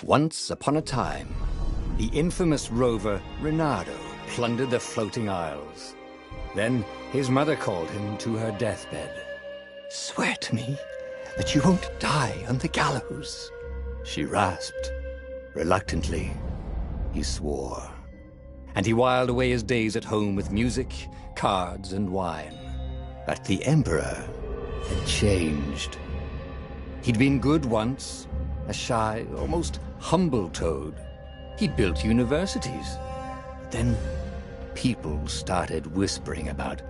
Once upon a time, the infamous rover Reynardo plundered the floating isles. Then his mother called him to her deathbed. "Swear to me that you won't die on the gallows," she rasped. Reluctantly, he swore. And he whiled away his days at home with music, cards, and wine. But the Emperor had changed. He'd been good once, a shy, almost humble toad. He'd built universities. Then people started whispering about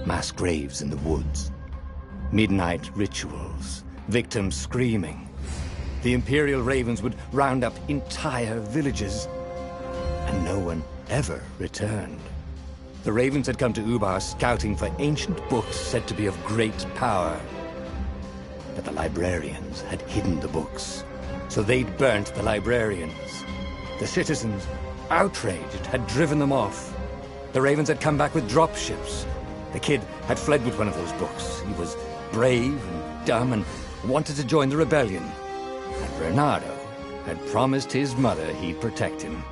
mass graves in the woods, midnight rituals, victims screaming. The Imperial Ravens would round up entire villages, and no one ever returned. The Ravens had come to Ubar scouting for ancient books said to be of great power. But the librarians had hidden the books, so they'd burnt the librarians. The citizens, outraged, had driven them off. The Ravens had come back with dropships. The kid had fled with one of those books. He was brave and dumb and wanted to join the rebellion. And Reynardo had promised his mother he'd protect him.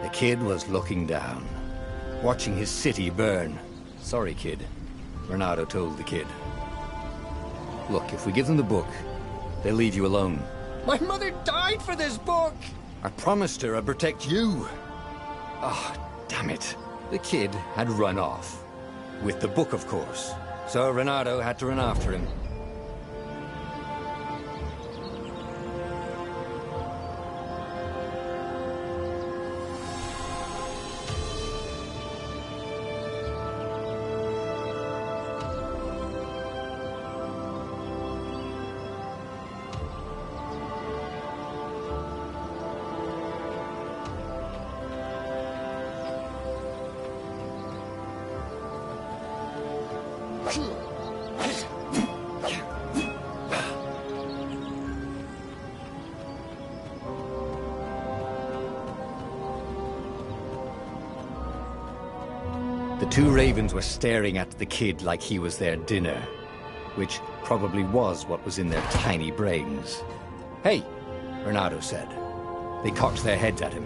The kid was looking down, watching his city burn. "Sorry, kid," Reynardo told the kid. "Look, if we give them the book, they'll leave you alone." "My mother died for this book!" "I promised her I'd protect you." "Oh, damn it." The kid had run off. With the book, of course. So Reynardo had to run after him. The two Ravens were staring at the kid like he was their dinner, which probably was what was in their tiny brains. "Hey," Reynardo said. They cocked their heads at him.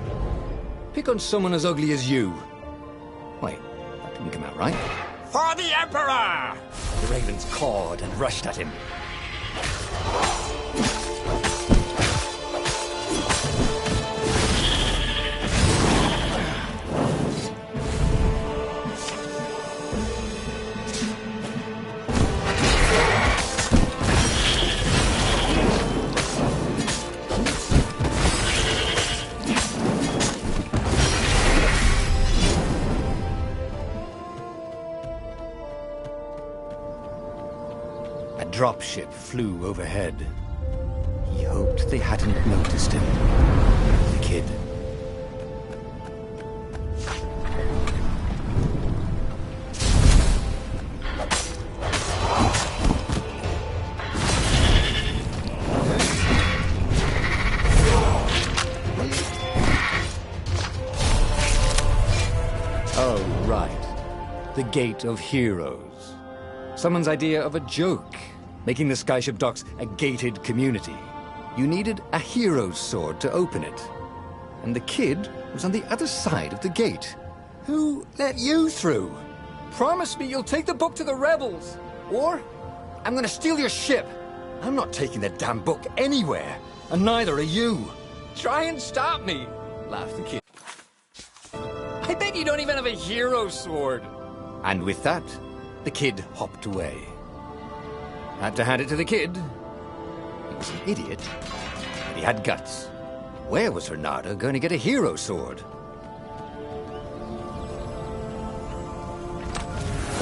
"Pick on someone as ugly as you." Wait, that didn't come out right. "For the Emperor!" The Ravens cawed and rushed at him. A dropship flew overhead. He hoped they hadn't noticed him. The kid. Oh, right. The Gate of Heroes. Someone's idea of a joke, making the Skyship Docks a gated community. You needed a hero's sword to open it. And the kid was on the other side of the gate. Who let you through? Promise me you'll take the book to the rebels, or I'm gonna steal your ship. I'm not taking the damn book anywhere, and neither are you. Try and stop me, laughed the kid. I bet you don't even have a hero's sword. And with that, the kid hopped away. Had to hand it to the kid. He was an idiot, but he had guts. Where was Reynardo going to get a hero sword?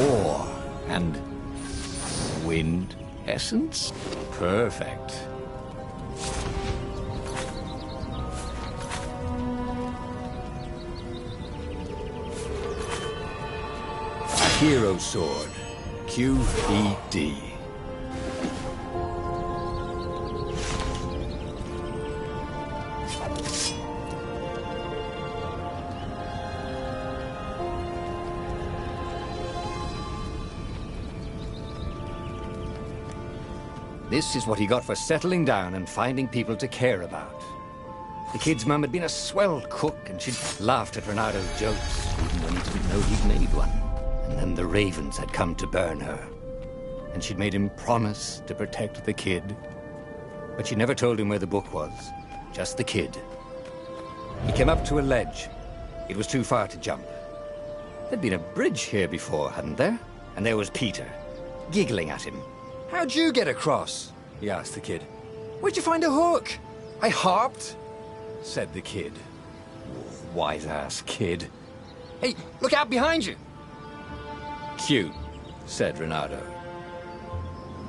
Ore and wind essence? Perfect. A hero sword. QED. This is what he got for settling down and finding people to care about. The kid's mum had been a swell cook, and she'd laughed at Reynardo's jokes, even when he didn't know he'd made one. And then the ravens had come to burn her, and she'd made him promise to protect the kid. But she never told him where the book was, just the kid. He came up to a ledge. It was too far to jump. There'd been a bridge here before, hadn't there? And there was Peter, giggling at him. "How'd you get across?" he asked the kid. "Where'd you find a hook?" "I hopped," said the kid. Wise-ass kid. "Hey, look out behind you!" "Cute," said Reynardo.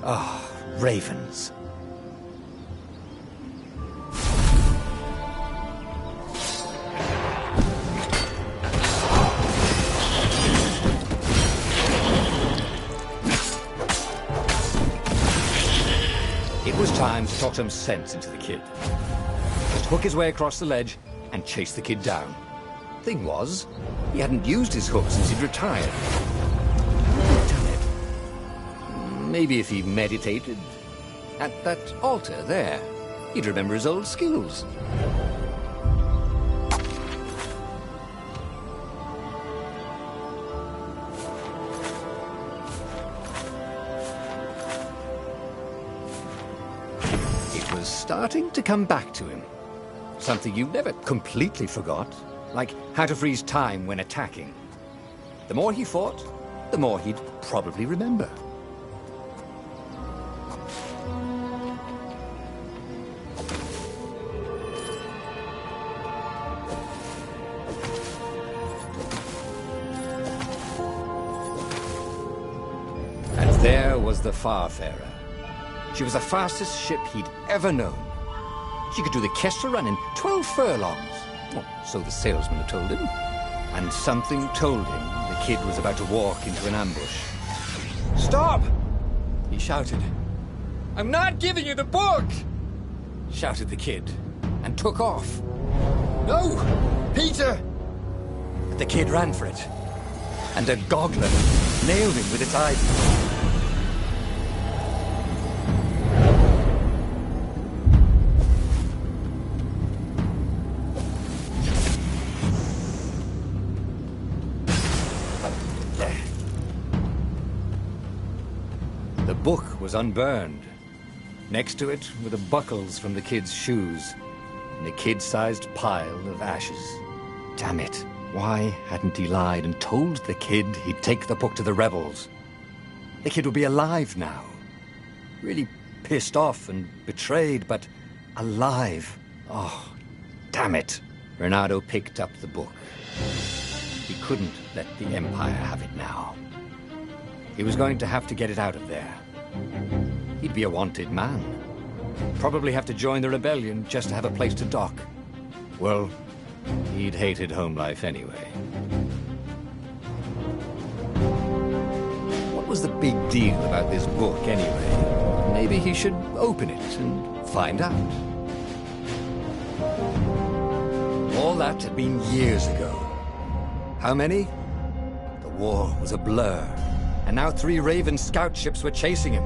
Ah, ravens. It was time to talk some sense into the kid. Just hook his way across the ledge and chase the kid down. Thing was, he hadn't used his hook since he'd retired. Damn it. Maybe if he meditated at that altar there, he'd remember his old skills. Starting to come back to him. Something you never completely forgot, like how to freeze time when attacking. The more he fought, the more he'd probably remember. And there was the Farfarer. She was the fastest ship he'd ever known. She could do the Kestra run in 12 furlongs. Well, so the salesman had told him. And something told him the kid was about to walk into an ambush. "Stop!" he shouted. "I'm not giving you the book!" shouted the kid, and took off. "No! Peter!" But the kid ran for it, and a goggler nailed him with its ivy. The book was unburned. Next to it were the buckles from the kid's shoes, and a kid-sized pile of ashes. Damn it. Why hadn't he lied and told the kid he'd take the book to the rebels? The kid would be alive now. Really pissed off and betrayed, but alive. Oh, damn it. Reynardo picked up the book. He couldn't let the Empire have it now. He was going to have to get it out of there. He'd be a wanted man. Probably have to join the rebellion just to have a place to dock. Well, he'd hated home life anyway. What was the big deal about this book anyway? Maybe he should open it and find out. All that had been years ago. How many? The war was a blur. And now 3 Raven scout ships were chasing him.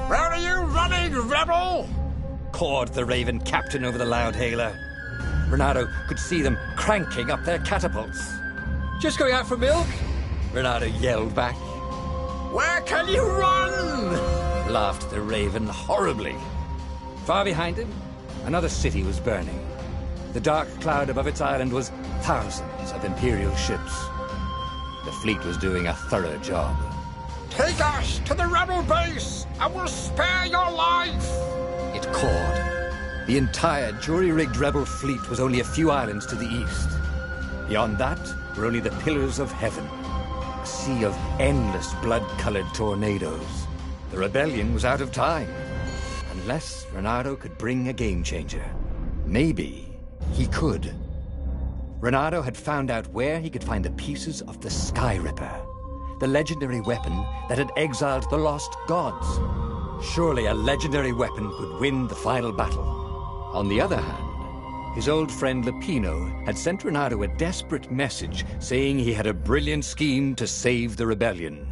"Where are you running, rebel?" cawed the Raven captain over the loud hailer. Reynardo could see them cranking up their catapults. "Just going out for milk?" Reynardo yelled back. "Where can you run?" laughed the Raven horribly. Far behind him, another city was burning. The dark cloud above its island was thousands of Imperial ships. The fleet was doing a thorough job. "Take us to the rebel base, and we'll spare your life!" it cawed. The entire jury-rigged rebel fleet was only a few islands to the east. Beyond that were only the pillars of heaven, a sea of endless blood-colored tornadoes. The rebellion was out of time. Unless Reynardo could bring a game-changer. Maybe he could. Reynardo had found out where he could find the pieces of the Sky Ripper, the legendary weapon that had exiled the lost gods. Surely a legendary weapon could win the final battle. On the other hand, his old friend Lapino had sent Reynardo a desperate message saying he had a brilliant scheme to save the rebellion.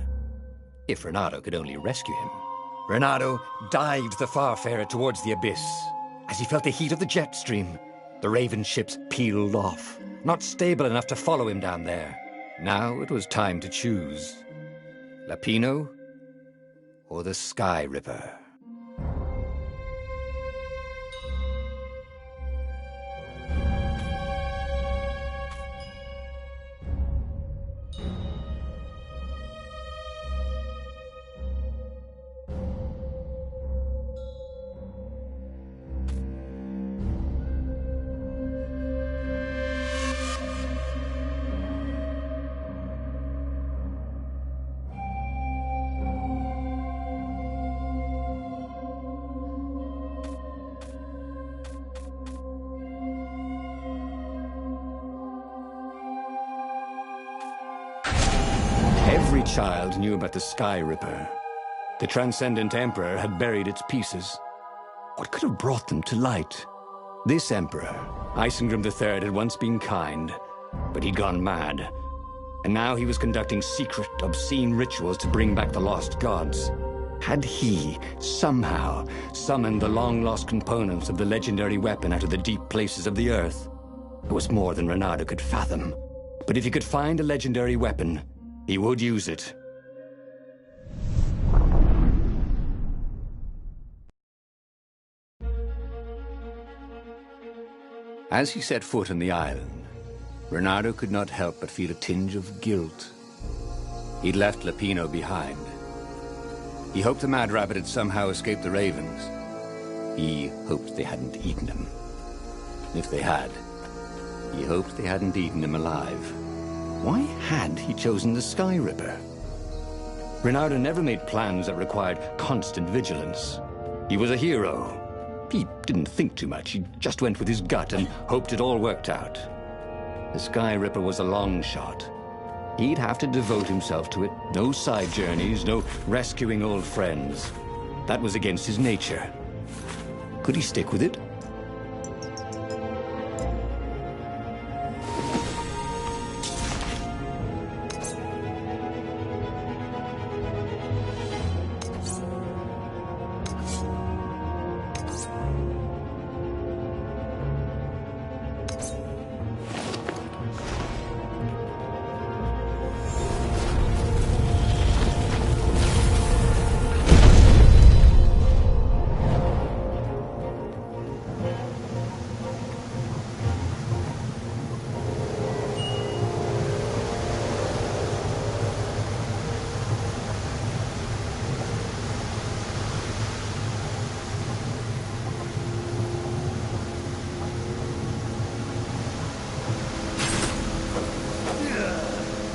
If Reynardo could only rescue him. Reynardo dived the Farfarer towards the abyss. As he felt the heat of the jet stream, the Raven ships peeled off, not stable enough to follow him down there. Now it was time to choose. Lapino or the Sky Ripper? Every child knew about the Sky Ripper. The Transcendent Emperor had buried its pieces. What could have brought them to light? This Emperor, Isengrim III, had once been kind, but he'd gone mad. And now he was conducting secret, obscene rituals to bring back the lost gods. Had he, somehow, summoned the long-lost components of the legendary weapon out of the deep places of the earth? It was more than Reynardo could fathom. But if he could find a legendary weapon, he would use it. As he set foot on the island, Reynardo could not help but feel a tinge of guilt. He'd left Lapino behind. He hoped the Mad Rabbit had somehow escaped the Ravens. He hoped they hadn't eaten him. If they had, he hoped they hadn't eaten him alive. Why had he chosen the Sky Ripper? Reynardo never made plans that required constant vigilance. He was a hero. He didn't think too much. He just went with his gut and hoped it all worked out. The Sky Ripper was a long shot. He'd have to devote himself to it. No side journeys, no rescuing old friends. That was against his nature. Could he stick with it?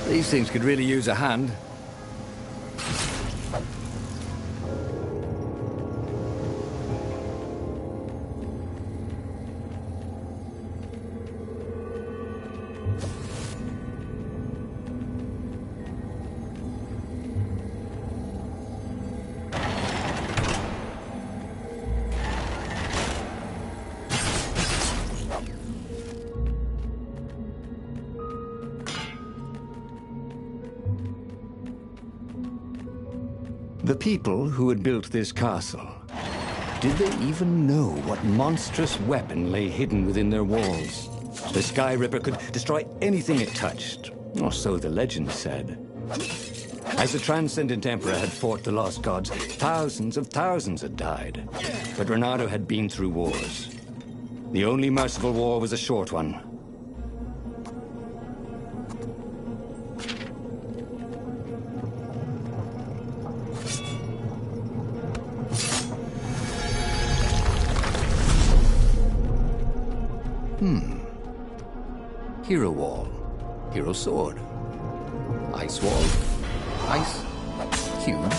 These things could really use a hand. The people who had built this castle, did they even know what monstrous weapon lay hidden within their walls? The Sky Ripper could destroy anything it touched, or so the legend said. As the Transcendent Emperor had fought the lost gods, thousands of thousands had died. But Reynardo had been through wars. The only merciful war was a short one. Hero Wall, Hero Sword, Ice Wall, Ice Cube.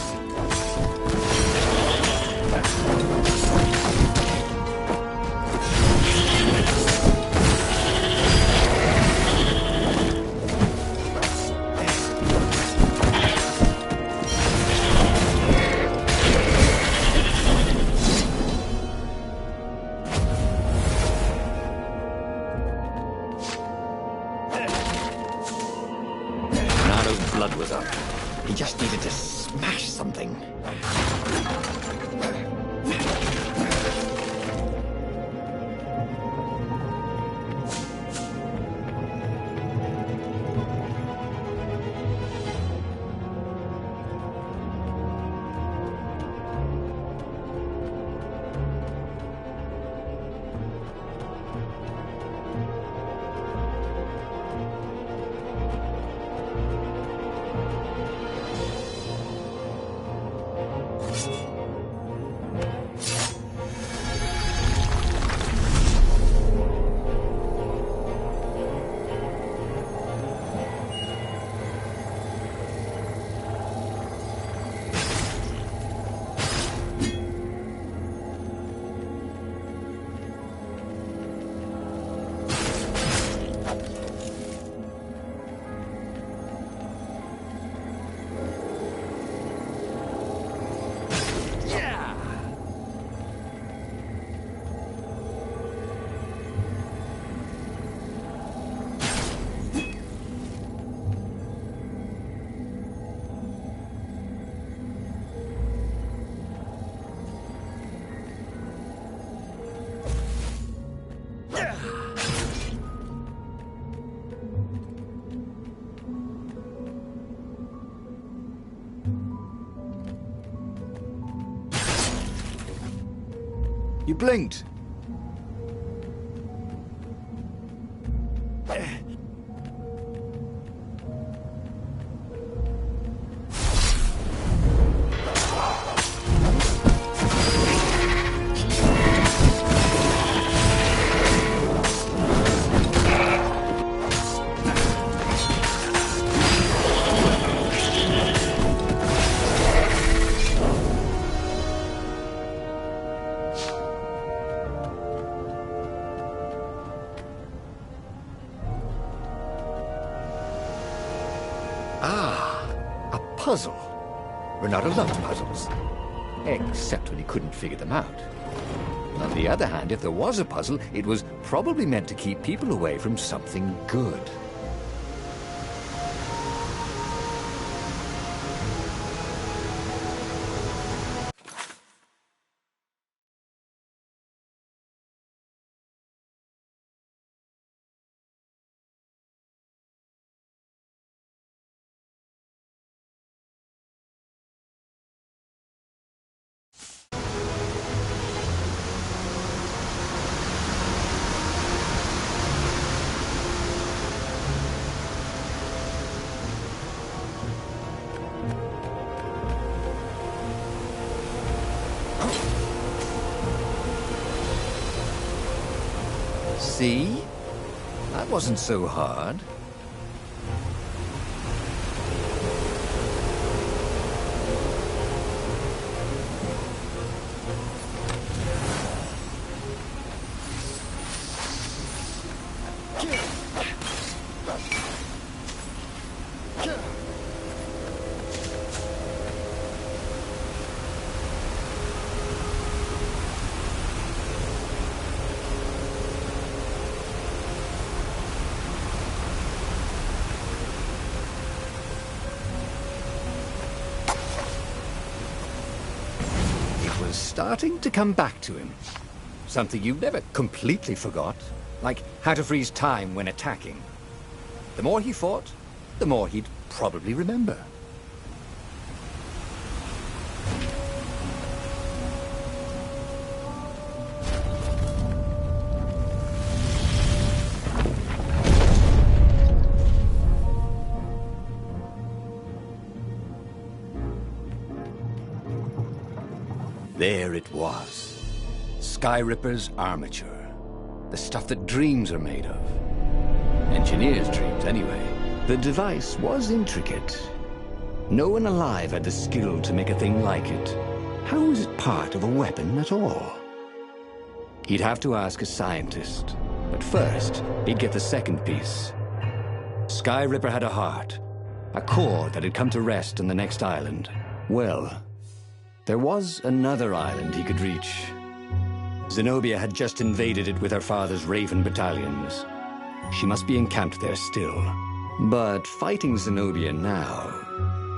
blood was up. He just needed to smash something. You blinked. Ah, a puzzle. Renato loved puzzles. Except when he couldn't figure them out. On the other hand, if there was a puzzle, it was probably meant to keep people away from something good. See? That wasn't so hard. Starting to come back to him. Something you never completely forgot, like how to freeze time when attacking. The more he fought, the more he'd probably remember. There it was. Skyripper's armature. The stuff that dreams are made of. Engineers' dreams, anyway. The device was intricate. No one alive had the skill to make a thing like it. How was it part of a weapon at all? He'd have to ask a scientist. But first, he'd get the second piece. Skyripper had a heart. A core that had come to rest on the next island. Well, there was another island he could reach. Zenobia had just invaded it with her father's Raven battalions. She must be encamped there still. But fighting Zenobia now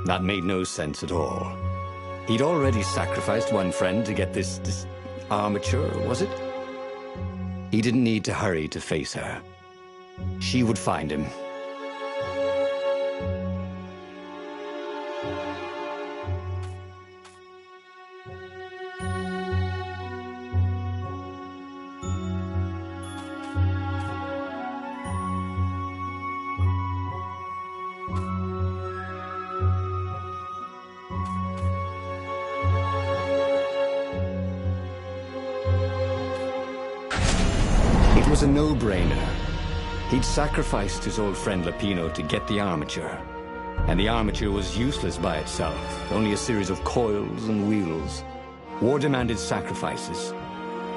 That made no sense at all. He'd already sacrificed one friend to get this armature, was it? He didn't need to hurry to face her. She would find him. It was a no-brainer. He'd sacrificed his old friend Lapino to get the armature. And the armature was useless by itself, only a series of coils and wheels. War demanded sacrifices,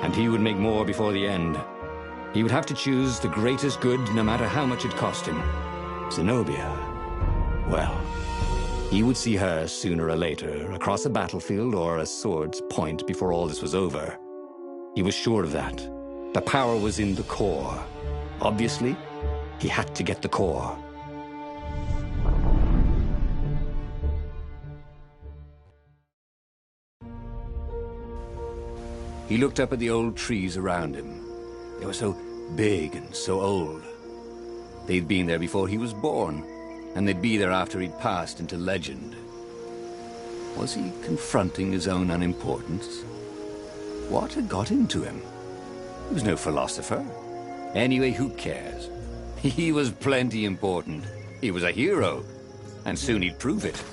and he would make more before the end. He would have to choose the greatest good, no matter how much it cost him. Zenobia. Well, he would see her sooner or later, across a battlefield or a sword's point before all this was over. He was sure of that. The power was in the core. Obviously, he had to get the core. He looked up at the old trees around him. They were so big and so old. They'd been there before he was born, and they'd be there after he'd passed into legend. Was he confronting his own unimportance? What had got into him? He was no philosopher. Anyway, who cares? He was plenty important. He was a hero, and soon he'd prove it.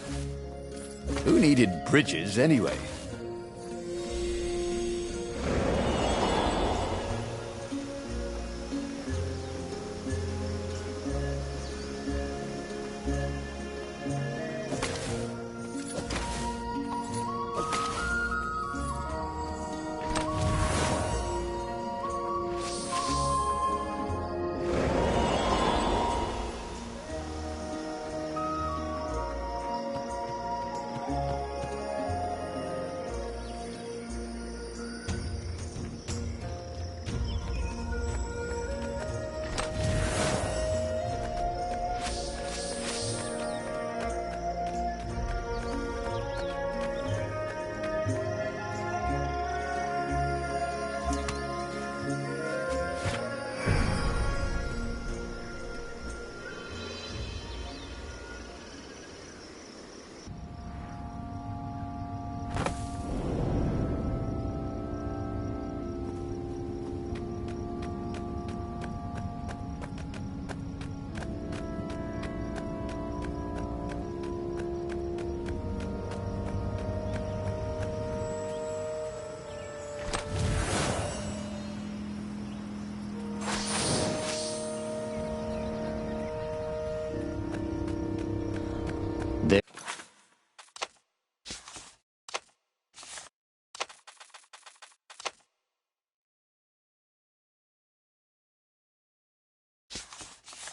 Who needed bridges anyway?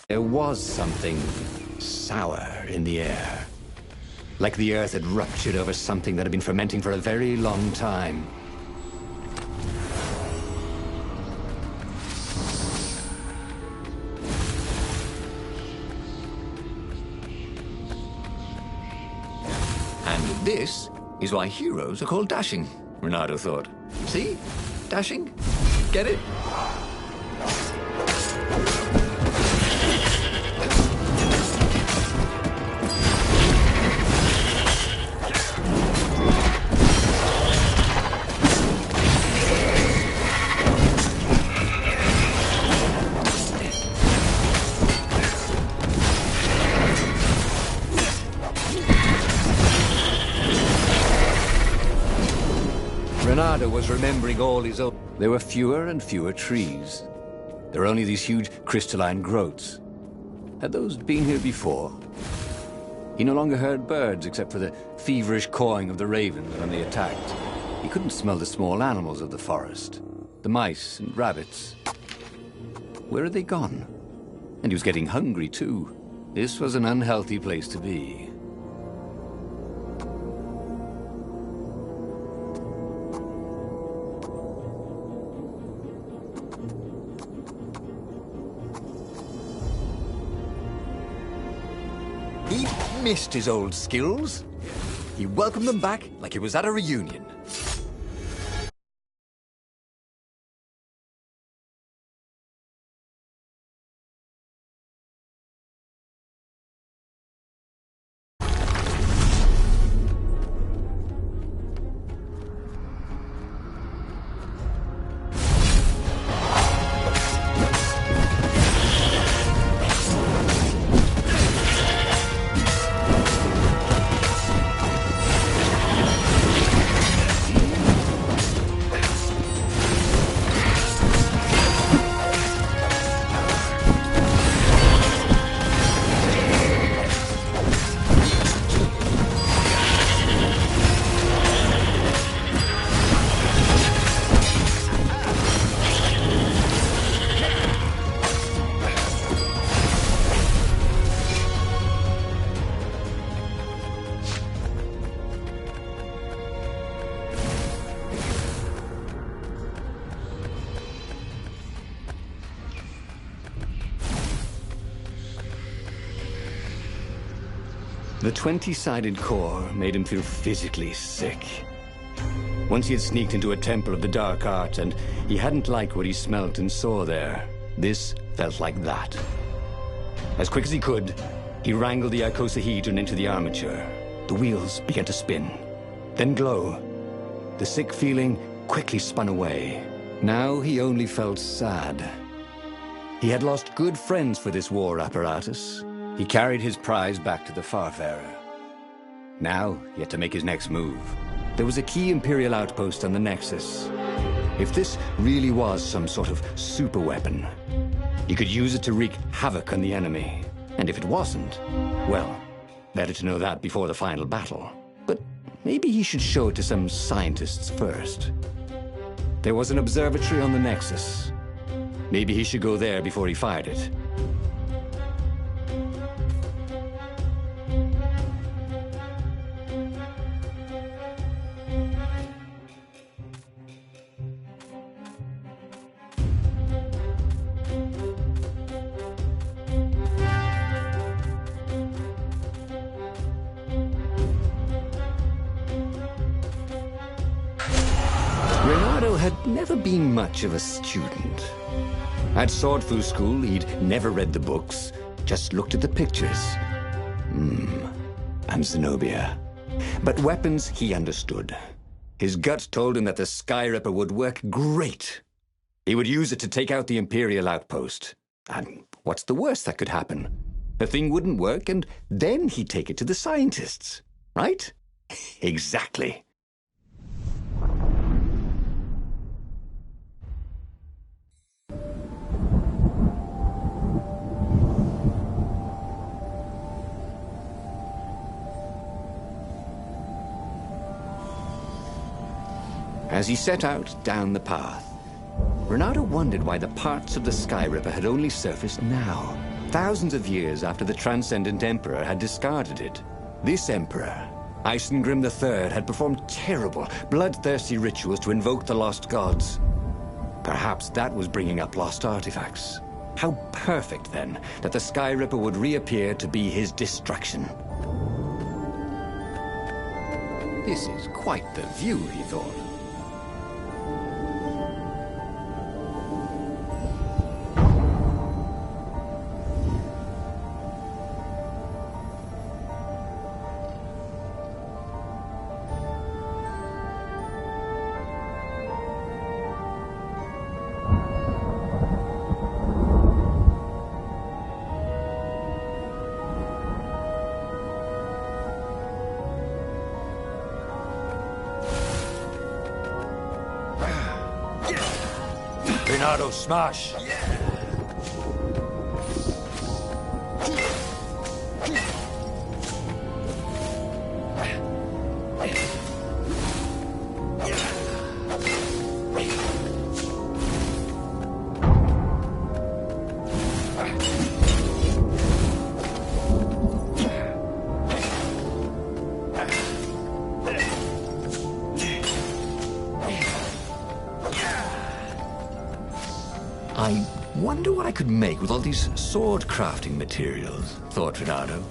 There was something sour in the air. Like the earth had ruptured over something that had been fermenting for a very long time. And this is why heroes are called dashing, Reynardo thought. See? Dashing? Get it? Reynardo was remembering all his own. There were fewer and fewer trees. There were only these huge crystalline growths. Had those been here before? He no longer heard birds except for the feverish cawing of the ravens when they attacked. He couldn't smell the small animals of the forest. The mice and rabbits. Where had they gone? And he was getting hungry too. This was an unhealthy place to be. missed his old skills. He welcomed them back like he was at a reunion. The 20-sided core made him feel physically sick. Once he had sneaked into a temple of the dark art, and he hadn't liked what he smelt and saw there. This felt like that. As quick as he could, he wrangled the icosahedron into the armature. The wheels began to spin, then glow. The sick feeling quickly spun away. Now he only felt sad. He had lost good friends for this war apparatus. He carried his prize back to the Farfarer. Now, he had to make his next move. There was a key Imperial outpost on the Nexus. If this really was some sort of super weapon, he could use it to wreak havoc on the enemy. And if it wasn't, well, better to know that before the final battle. But maybe he should show it to some scientists first. There was an observatory on the Nexus. Maybe he should go there before he fired it. Reynardo had never been much of a student. At Swordfu School, he'd never read the books, just looked at the pictures. I'm Zenobia. But weapons he understood. His gut told him that the Skyripper would work great. He would use it to take out the Imperial outpost. And what's the worst that could happen? The thing wouldn't work, and then he'd take it to the scientists. Right? Exactly. As he set out down the path, Reynardo wondered why the parts of the Skyripper had only surfaced now, thousands of years after the Transcendent Emperor had discarded it. This Emperor, Isengrim III, had performed terrible, bloodthirsty rituals to invoke the lost gods. Perhaps that was bringing up lost artifacts. How perfect, then, that the Skyripper would reappear to be his destruction. This is quite the view, he thought. Reynardo, smash! I wonder what I could make with all these sword crafting materials, thought Reynardo.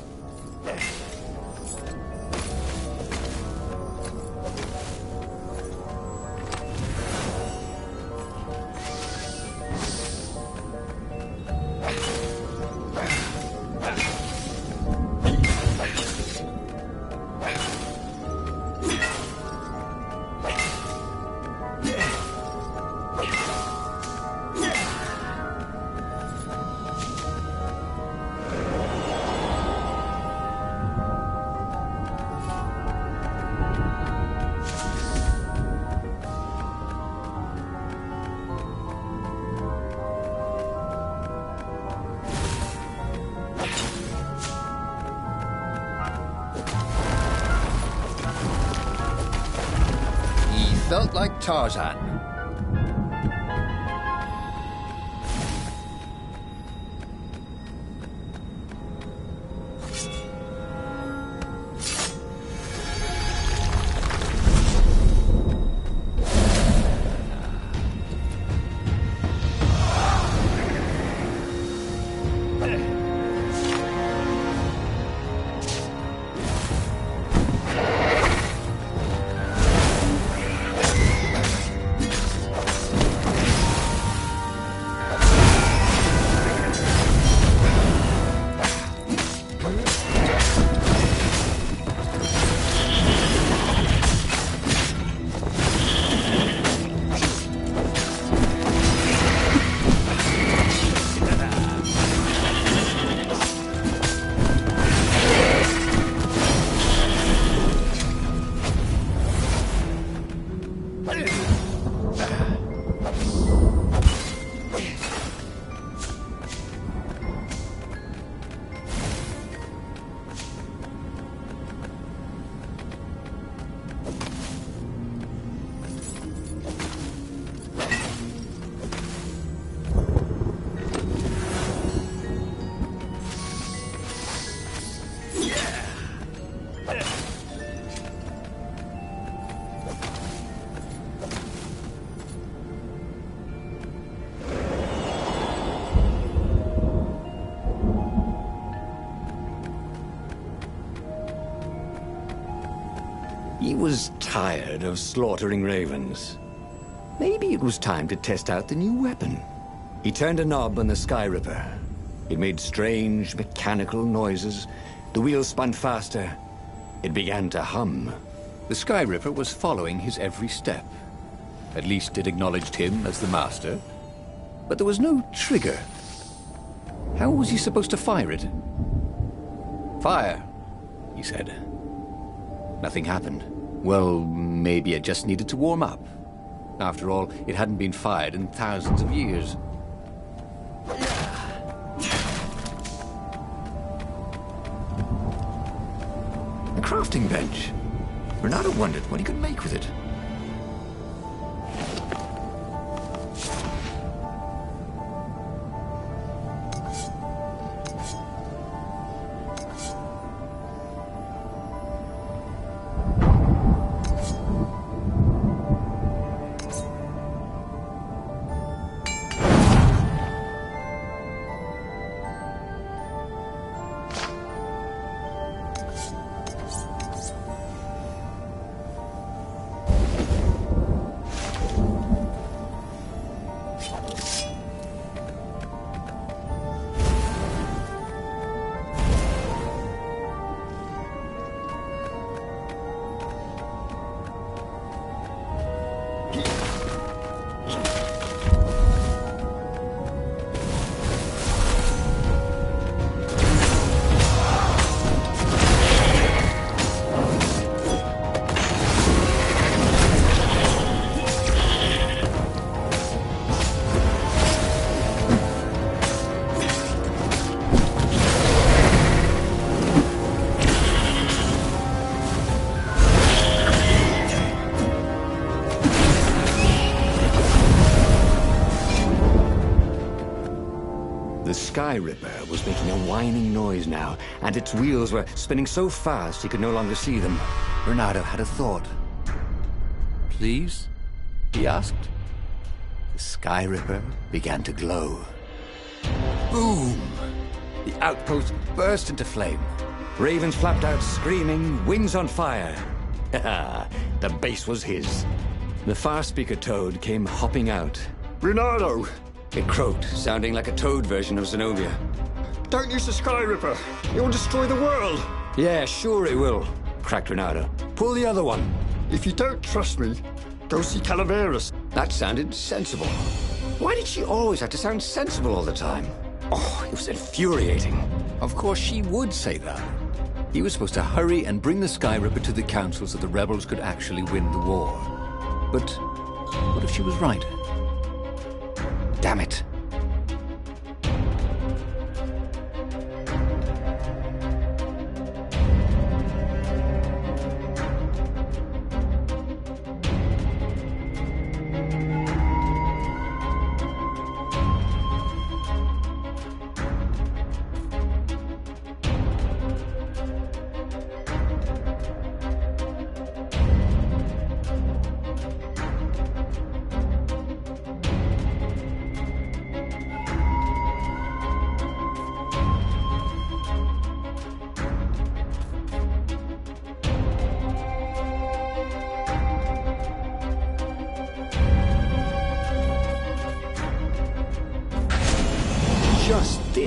felt like Tarzan. He was tired of slaughtering ravens. Maybe it was time to test out the new weapon. He turned a knob on the Sky Ripper. It made strange mechanical noises. The wheels spun faster. It began to hum. The Sky Ripper was following his every step. At least it acknowledged him as the master. But there was no trigger. How was he supposed to fire it? "Fire," he said. Nothing happened. Well, maybe it just needed to warm up. After all, it hadn't been fired in thousands of years. A crafting bench. Renato wondered what he could make with it. The Sky Ripper was making a whining noise now, and its wheels were spinning so fast he could no longer see them. Renato had a thought. "Please?" he asked. The Sky Ripper began to glow. Boom! The outpost burst into flame. Ravens flapped out screaming, wings on fire. The base was his. The fast speaker toad came hopping out. "Renato!" It croaked, sounding like a toad version of Zenobia. "Don't use the Sky Ripper. It will destroy the world." "Yeah, sure it will," cracked Renato. "Pull the other one." "If you don't trust me, go see Calaveras." That sounded sensible. Why did she always have to sound sensible all the time? Oh, it was infuriating. Of course she would say that. He was supposed to hurry and bring the Sky Ripper to the council so the rebels could actually win the war. But what if she was right? Damn it.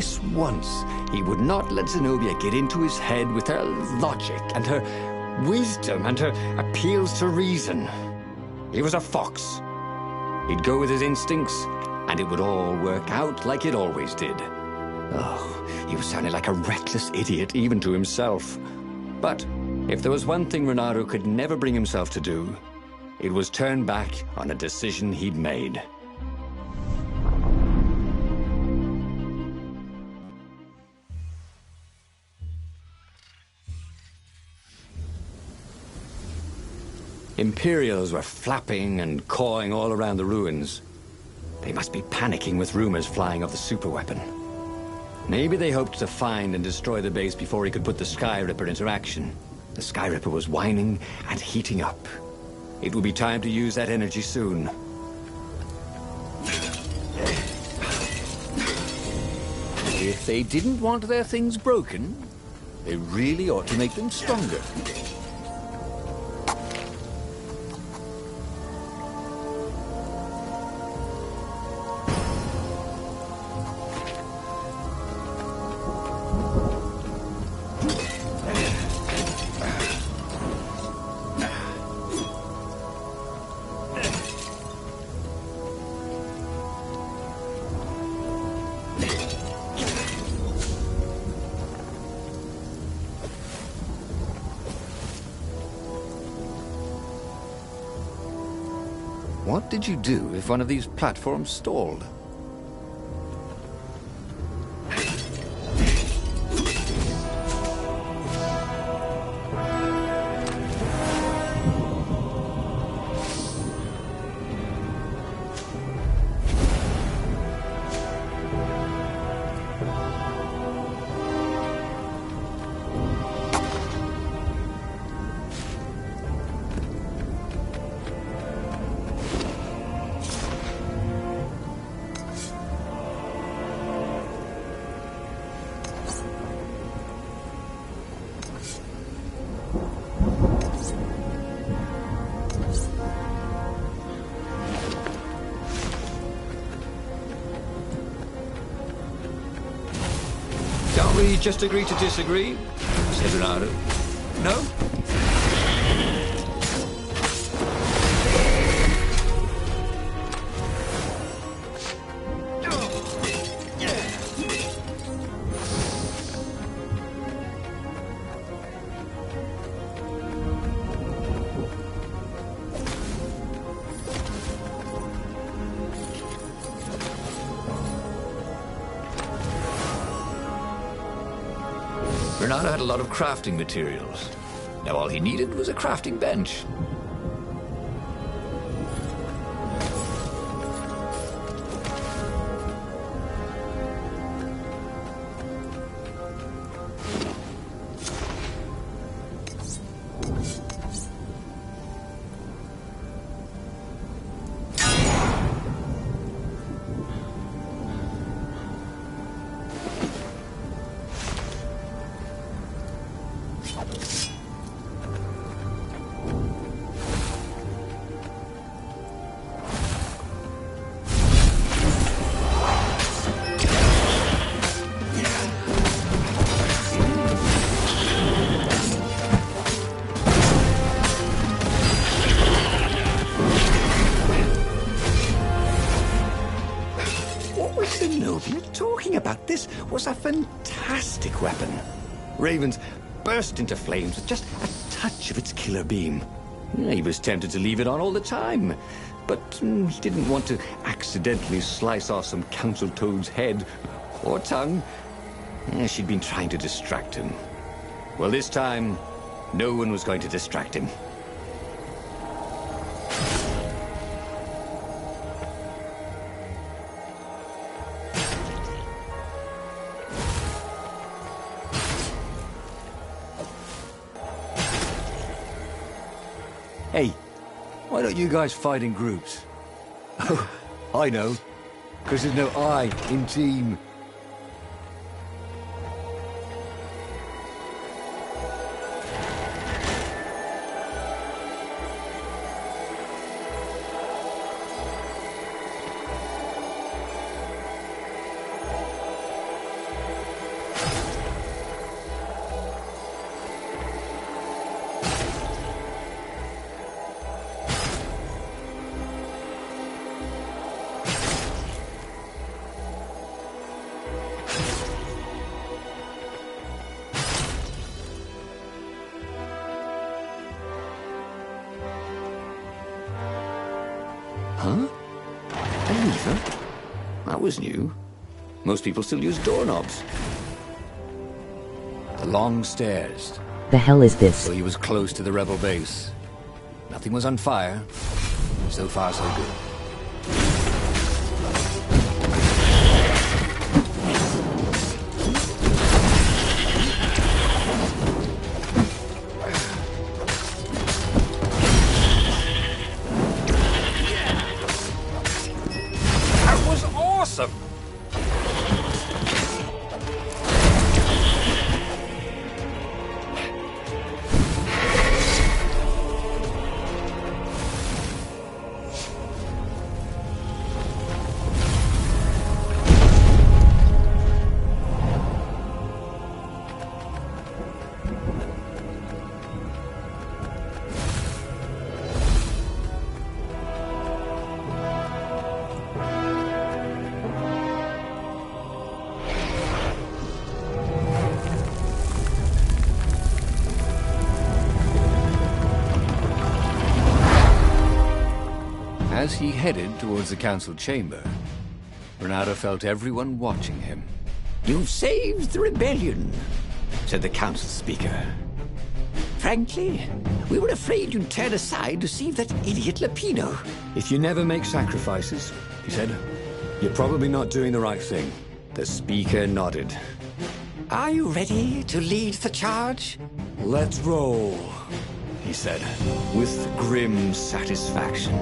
this once, he would not let Zenobia get into his head with her logic and her wisdom and her appeals to reason. He was a fox. He'd go with his instincts, and it would all work out like it always did. Oh, he was sounding like a reckless idiot, even to himself. But if there was one thing Renato could never bring himself to do, it was turn back on a decision he'd made. Imperials were flapping and cawing all around the ruins. They must be panicking with rumors flying of the superweapon. Maybe they hoped to find and destroy the base before he could put the Skyripper into action. The Skyripper was whining and heating up. It would be time to use that energy soon. If they didn't want their things broken, they really ought to make them stronger. What did you do if one of these platforms stalled? Can't we just agree to disagree? Said Renato. No? Renato had a lot of crafting materials. Now all he needed was a crafting bench. This was a fantastic weapon. Ravens burst into flames with just a touch of its killer beam. He was tempted to leave it on all the time, but he didn't want to accidentally slice off some council toad's head or tongue. She'd been trying to distract him. Well, this time, no one was going to distract him. Hey, why don't you guys fight in groups? Oh, I know. Because there's no I in team. That was new. Most people still use doorknobs. The long stairs. The hell is this? So he was close to the rebel base. Nothing was on fire. So far, so good. That was awesome! As he headed towards the council chamber, Renato felt everyone watching him. You've saved the rebellion, said the council speaker. Frankly, we were afraid you'd turn aside to save that idiot Lapino. If you never make sacrifices, he said, you're probably not doing the right thing. The speaker nodded. Are you ready to lead the charge? Let's roll, he said, with grim satisfaction.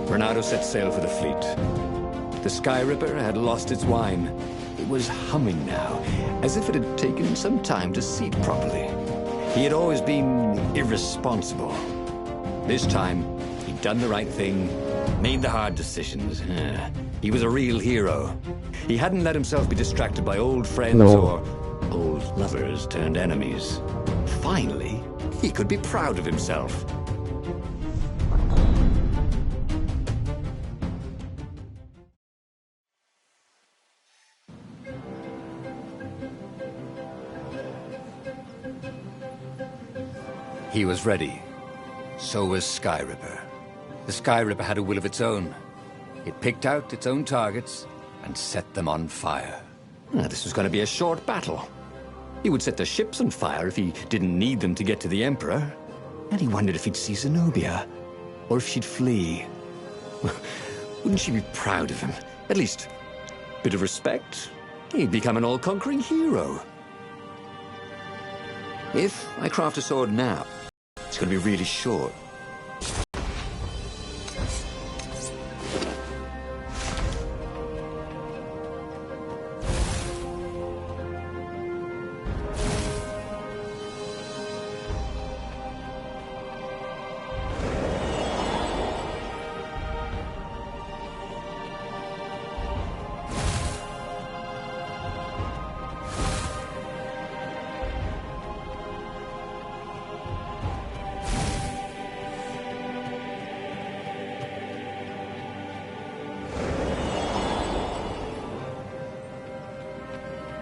Renato set sail for the fleet. The Sky Ripper had lost its wine. It was humming now, as if it had taken some time to seat properly. He had always been irresponsible. This time, he'd done the right thing, made the hard decisions. He was a real hero. He hadn't let himself be distracted by old friends or old lovers turned enemies. Finally, he could be proud of himself. He was ready. So was Sky Ripper. The Sky Ripper had a will of its own. It picked out its own targets and set them on fire. This was going to be a short battle. He would set the ships on fire if he didn't need them to get to the Emperor. And he wondered if he'd see Zenobia, or if she'd flee. Wouldn't she be proud of him? At least, a bit of respect. He'd become an all-conquering hero. If I craft a sword now, it's going to be really short.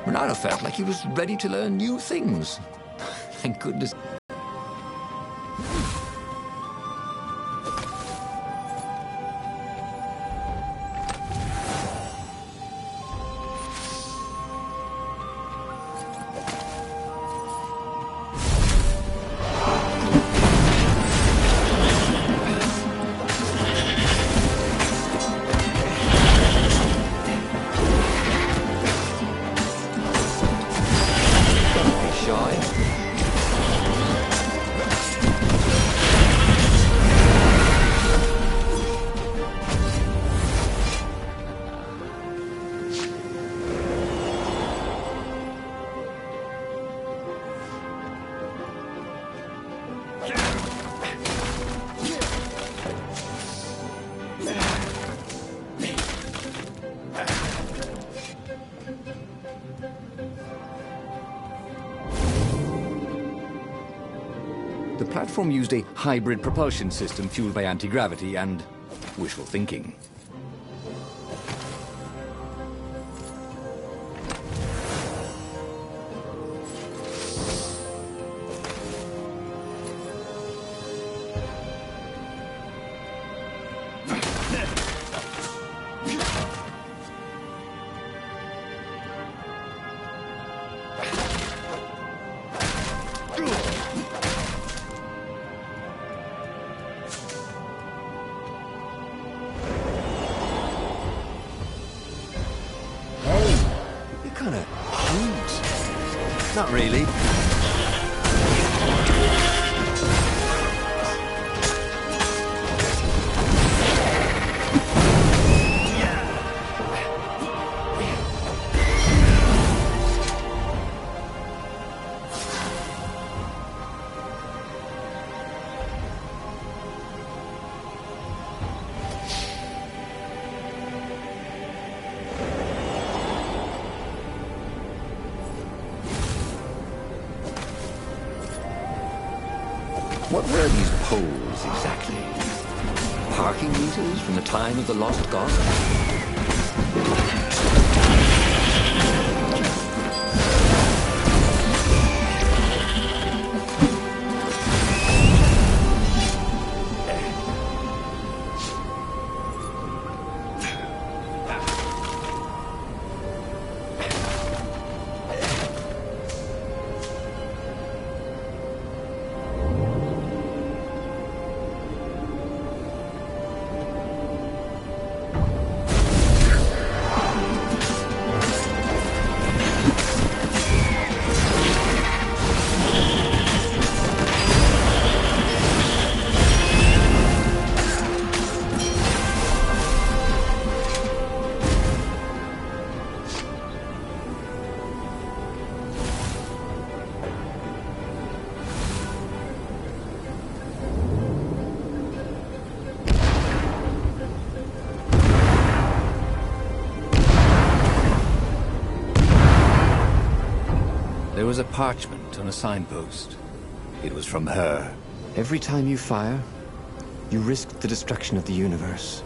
Renato felt like he was ready to learn new things. Thank goodness. The platform used a hybrid propulsion system fueled by anti-gravity and wishful thinking. Not really. What were these poles exactly? Parking meters from the time of the Lost God? There was a parchment on a signpost. It was from her. Every time you fire, you risk the destruction of the universe.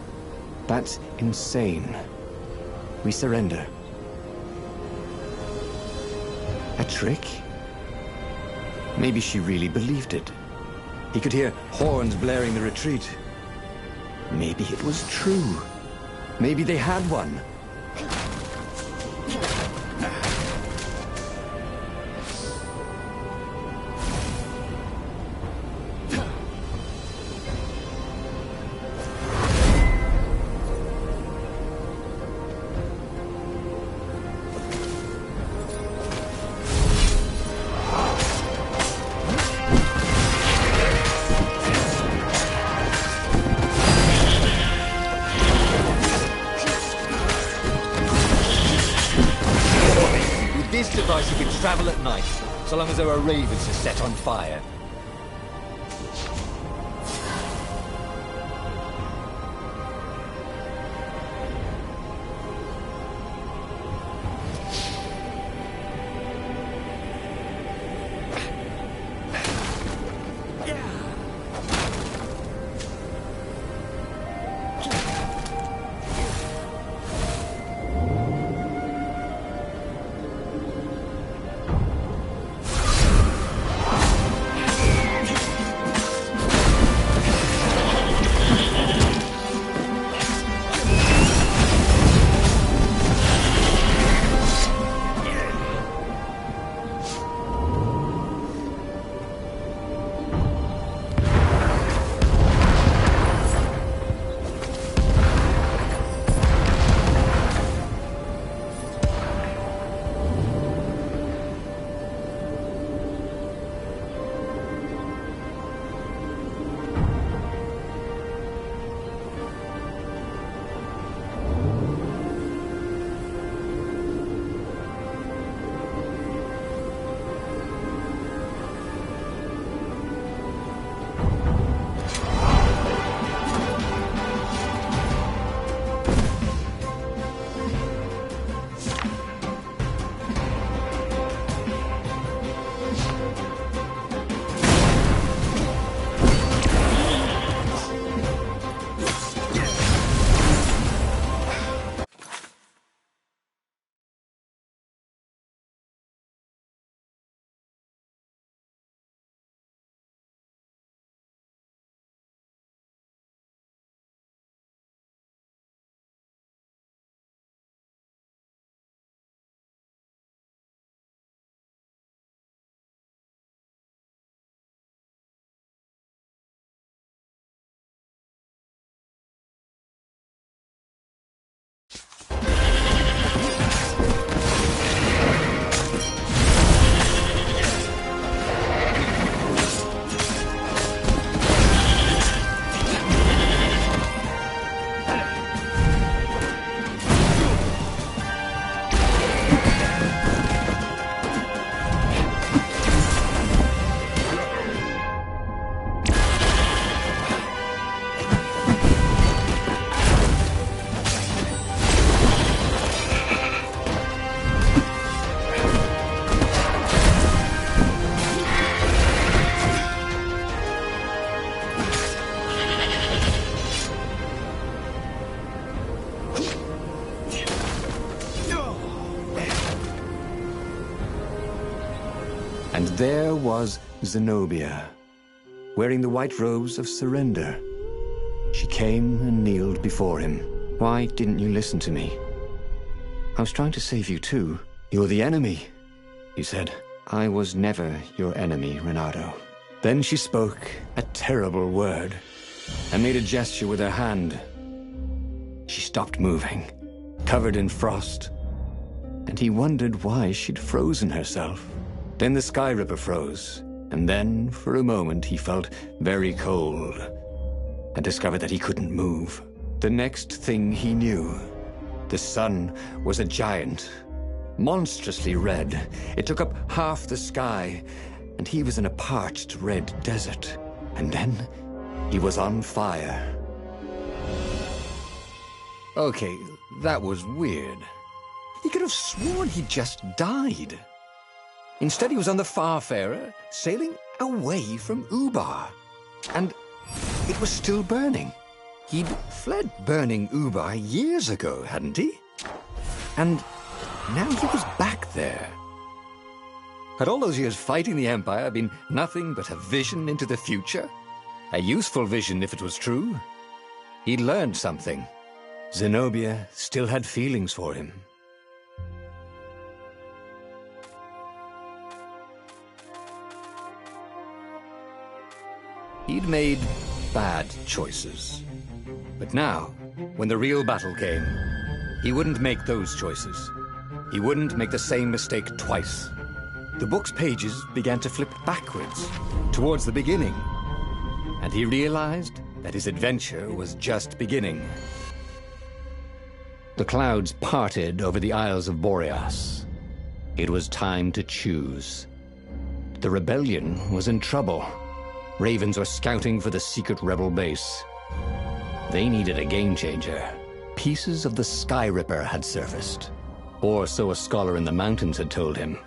That's insane. We surrender. A trick? Maybe she really believed it. He could hear horns blaring the retreat. Maybe it was true. Maybe they had one. With this device, you can travel at night, so long as there are ravens to set on fire. And there was Zenobia, wearing the white robes of surrender. She came and kneeled before him. Why didn't you listen to me? I was trying to save you too. You're the enemy, he said. I was never your enemy, Reynardo. Then she spoke a terrible word and made a gesture with her hand. She stopped moving, covered in frost, and he wondered why she'd frozen herself. Then the Sky Ripper froze, and then, for a moment, he felt very cold and discovered that he couldn't move. The next thing he knew, the sun was a giant, monstrously red. It took up half the sky, and he was in a parched red desert. And then he was on fire. Okay, that was weird. He could have sworn he just died. Instead, he was on the Farfarer, sailing away from Ubar. And it was still burning. He'd fled burning Ubar years ago, hadn't he? And now he was back there. Had all those years fighting the Empire been nothing but a vision into the future? A useful vision if it was true. He'd learned something. Zenobia still had feelings for him. He'd made bad choices. But now, when the real battle came, he wouldn't make those choices. He wouldn't make the same mistake twice. The book's pages began to flip backwards, towards the beginning. And he realized that his adventure was just beginning. The clouds parted over the Isles of Boreas. It was time to choose. The rebellion was in trouble. Ravens were scouting for the secret rebel base. They needed a game-changer. Pieces of the Sky Ripper had surfaced. Or so a scholar in the mountains had told him.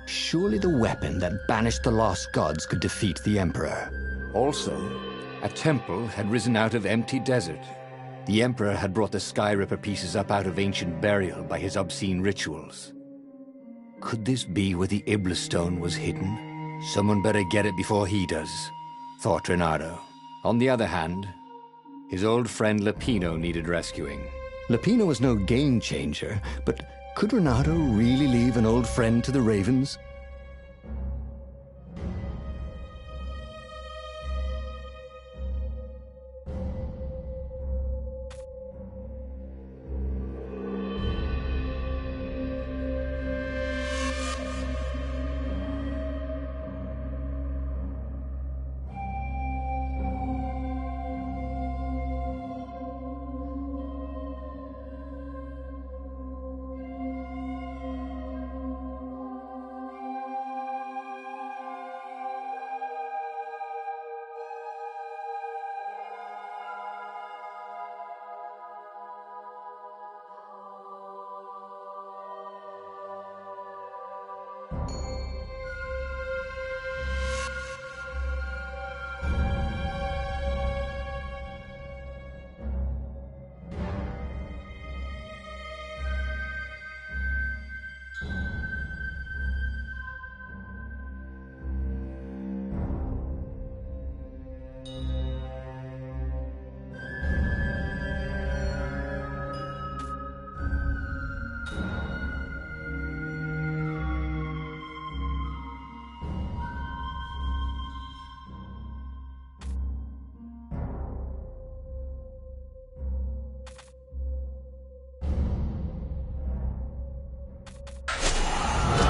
Surely the weapon that banished the lost gods could defeat the Emperor. Also, a temple had risen out of empty desert. The Emperor had brought the Sky Ripper pieces up out of ancient burial by his obscene rituals. Could this be where the Iblis stone was hidden? Someone better get it before he does, thought Reynardo. On the other hand, his old friend Lupino needed rescuing. Lupino was no game changer, but could Reynardo really leave an old friend to the Ravens?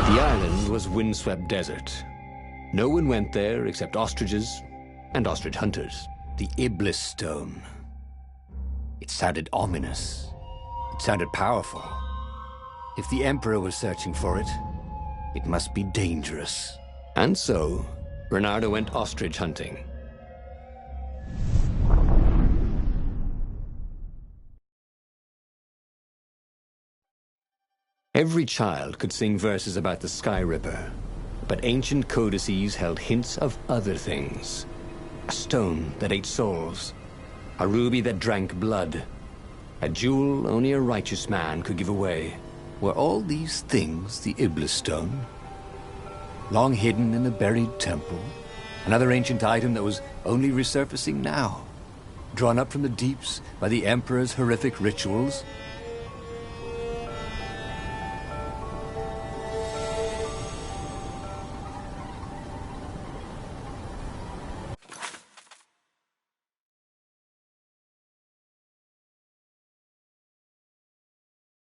The island was windswept desert. No one went there except ostriches and ostrich hunters. The Iblis stone. It sounded ominous. It sounded powerful. If the Emperor was searching for it, it must be dangerous. And so, Reynardo went ostrich hunting. Every child could sing verses about the Sky Ripper, but ancient codices held hints of other things. A stone that ate souls, a ruby that drank blood, a jewel only a righteous man could give away. Were all these things the Iblis stone? long hidden in a buried temple. Another ancient item that was only resurfacing now. Drawn up from the deeps by the Emperor's horrific rituals,